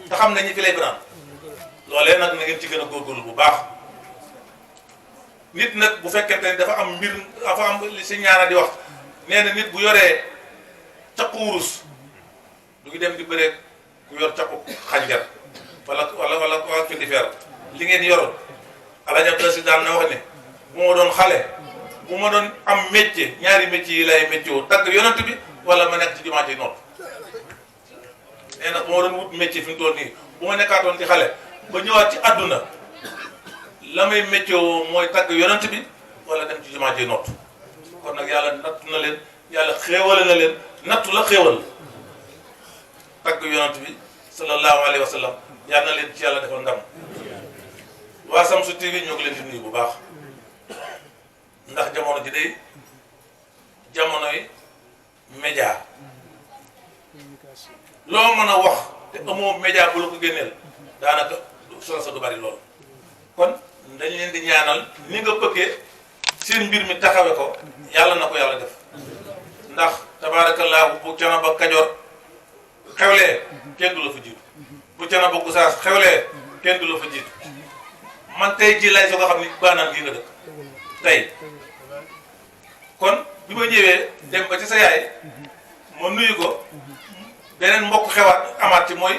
te xam nañ ñi fi lay biraan loolee nag na ngeen ci gën a góorgóorlu bu baax nit nag bu fekkente ne dafa am mbir dafa am li si ñaara di wax nee na nit bu yoree caqu wurus du ngi dem di bëree ku yor caqu xànjar wala fi di fer li ngeen yoroon alaja président na wax ne bu ma doon xale bu ma doon am métier ñaari métier yi lay métier wu tagg yonent bi wala ma nekk ci jumaa ji noonu nee na bu ma doon wut métier fi mu toll nii bu ma nekkaatoon ci xale ba ñëwaat ci àdduna la may métier woo mooy tagg yonent bi wala dem ci jumaa ji noot kon nag yàlla nattu na leen yàlla xéewale na leen nattu la xéewal tagg yonent bi sallallahu alayhi wa sallam yal na leen ci yàlla defal ndam waa Shamsu TV ñoo ngi leen di nuyu bu baax ndax jamono ji day jamonoy média loo mën a wax te amoo média bu la ko génneel daanaka solo sa du bari lool kon dañ leen di ñaanal ni nga bëggee seen mbir mi taxawe ko yàlla na ko yàlla def ndax tabaarakallaahu bu Canaba Kajoor xewlee kenn du la fa jiitu bu Canaba Gusaas xewlee kenn du la fa jiitu man tey ji lay soo ko xam ni Banaan gii nga dëkk tey kon bi ma ñëwee dem ba ci sa yaay ma nuyu ko beneen mbokk xewaat amaat ci mooy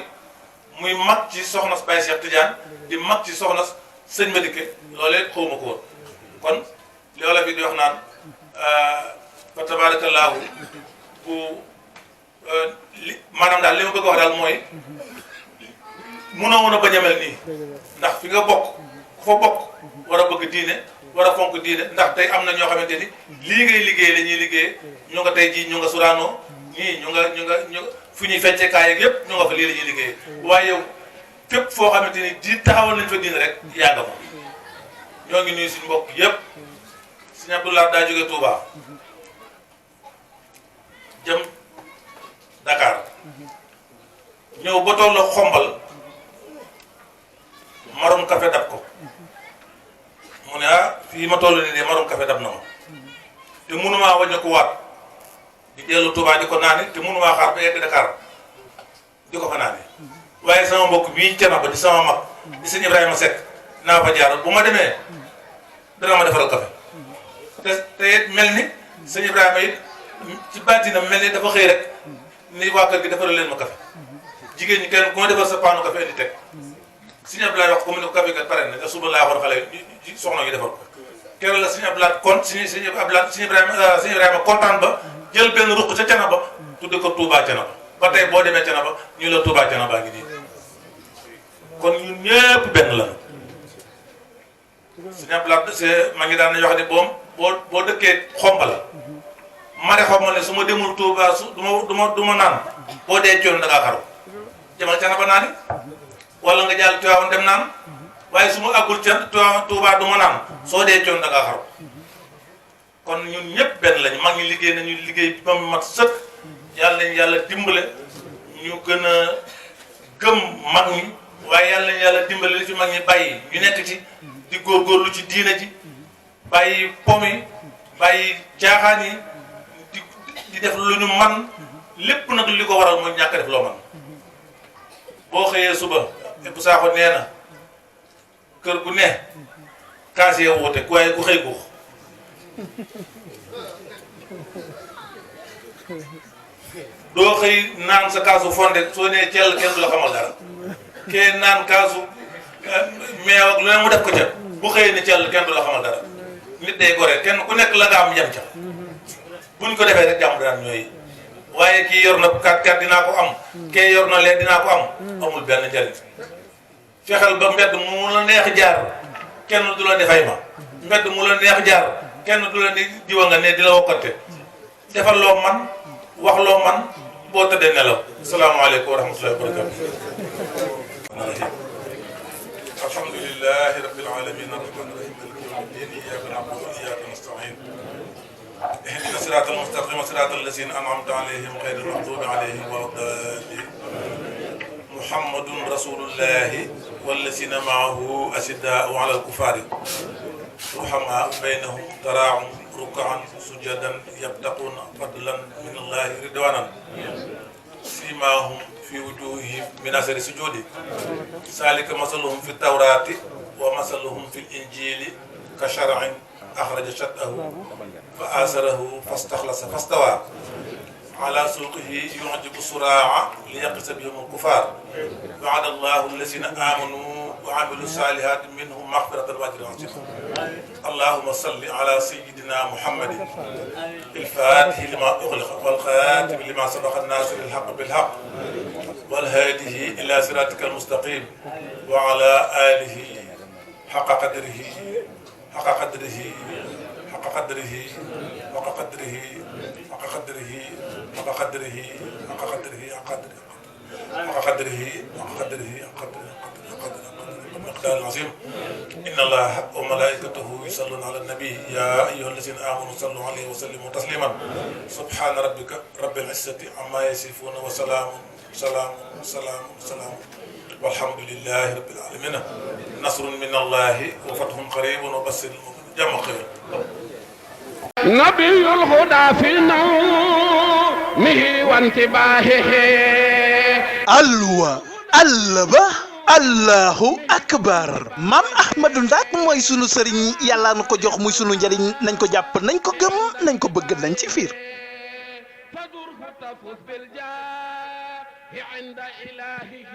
muy mag ci soxna Baye Cheikh Tidiane di mag ci soxna sëñ Madické loolee xawma ko woon kon loola bi di wax naan fa tabaarakallaahu bu li maanaam daal li ma bëgg a wax daal mooy mënoo woon a bañ a mel nii ndax fi nga bokk ku fa bokk war a bëgg diine war a fonk diine ndax tey am na ñoo xamante ni lii ngay liggéey la ñuy liggéey ñu nga tey jii ñu nga Sorano ñii ñu nga fu ñuy feccee kaay yeeg yëpp ñu nga fa lii la ñuy liggéey waaye yow fépp foo xamante ni di taxawal nañ fa diine rek yaa nga fa ñoo ngi nuyu suñu mbokk yëpp Sëñ Abdoulaye daa jóge Touba jëm Dakar ñëw ba toll Xombal marom café dab ko mu ne fii ma toll nii de marom café dab na ma te mënumaa wàññi ko waat di dellu Touba di ko naani te mënumaa xaar ba yegg Dakar di ko fa naani waaye sama mbokk bii Canaba di sama mag di sëñ Ibrahima Seck naa fa jaar bu ma demee dana ma defaral café te it mel ni sëñ Ibrahima it ci baatinam mel ni dafa xëy rek ni waa kër gi defaral leen ma café jigéen ñi kenn ku ma defal sa paanu café indi teg sëñ Abdoulaye wax ko mu ne ko café kat pare na te suba laa war xale yi soxna yi defal ko keroog la sëñ Abdoulaye kon sëñ Ibrahima kontaan ba jël benn ruq ca Canaba tudde ko Touba Canaba ba tey boo demee Canaba ñu la Touba Canaba ngi nii kon ñun ñëpp benn la sëñ Abdoulaye ma ngi daan nañu wax ne boo dëkkee Xombal mare Xombal ne su ma demul Touba du ma naan boo dee coon da ngaa xaru demal Canaba naani wala nga jàll Tiwaawan dem naan waaye su ma àggul ca Touba du ma naan soo dee coon da ngaa xaru kon ñun ñëpp benn lañu mag ñi liggéey nañu liggéey ba mu mat sëkk yàlla nañu yàlla dimbale ñu gën a gëm mag ñi waaye yàlla nañu yàlla dimbale li fi mag ñi bàyyi ñu nekk ci di góorgóorlu ci diina ji bàyyi pom yi bàyyi caaxaan yi di def lu ñu man lépp nag li ko waral mooy ñàkk def loo man boo xëyee suba bu saako nee na kër gu ne kaas yee woote waaye ku xëy guux doo xëy naan sa kaasu fonde soo nee cell kenn du la xamal dara kee naan kaasu meew ak lu ne mu def ko ca bu xëyee ne cell kenn du la xamal dara nit day gore kenn ku nekk la nga am yem ca buñ ko defee rek jàmm daan ñooy waaye kii yor na kat dinaa ko am kee yor na lee dinaa ko am amul benn njëriñ fexeel ba mbedd mu la neex jaar kenn du la ne fay ma mbedd mu la neex jaar kenn du la ni diwa nga ne di la wokkante defal loo man wax loo man boo tëddee nelaw salaamaaleykum wa rahmatullahi wa barakatu alhamdulillahi rabbil alamin arrahmanir rahim maliki yawmiddin iyyaka na'budu wa iyyaka nasta'in ihdina siratal mustaqim siratal ladzina an'amta alayhim ghayril maghdubi alayhim waladdallin muhammadun rasulullahi wallazina ma'ahu ashidda'u 'alal kuffari ruhamaa baynahum taraahum ruk'an sujadan yabtaquna fadlan min allahi ridwanan simahum fi wujuhihim min asari sujudi zalika masaluhum fi tawrati wa masaluhum fi injili ka shar'in akhraja shatahu fa asarahu fastakhlasa fastawa ala suqihi yu'jibu sura'a liyaqisa bihim al-kuffar wa'ada allahu allazina amanu وعملوا الصالحات منهم مغفرة وأجر عظيم اللهم صل على سيدنا محمد الفاتح لما أغلق والخاتم لما سبق الناصر الحق بالحق والهادي إلى صراطك المستقيم وعلى آله حق قدره حق قدره حق قدره حق قدره حق قدره حق قدره حق قدره حق قدره حق قدره حق قدره حق قدره المقدار العظيم إن الله وملائكته يصلون على النبي يا أيها الذين آمنوا صلوا عليه وسلموا تسليما سبحان ربك رب العزة عما يصفون وسلام سلام سلام سلام والحمد لله رب العالمين نصر من الله وفتح قريب وبشر جمع خير نبي الهدى في نومه وانتباهه alwa allaba allahu akbar maam ahmadou Ndak mooy sunu sëriñ yàlla na ko jox muy sunu njariñ nañ ko jàpp nañ ko gëm nañ ko bëgg nañ ci fiir فذر فتفوز بالجاه عند إلهه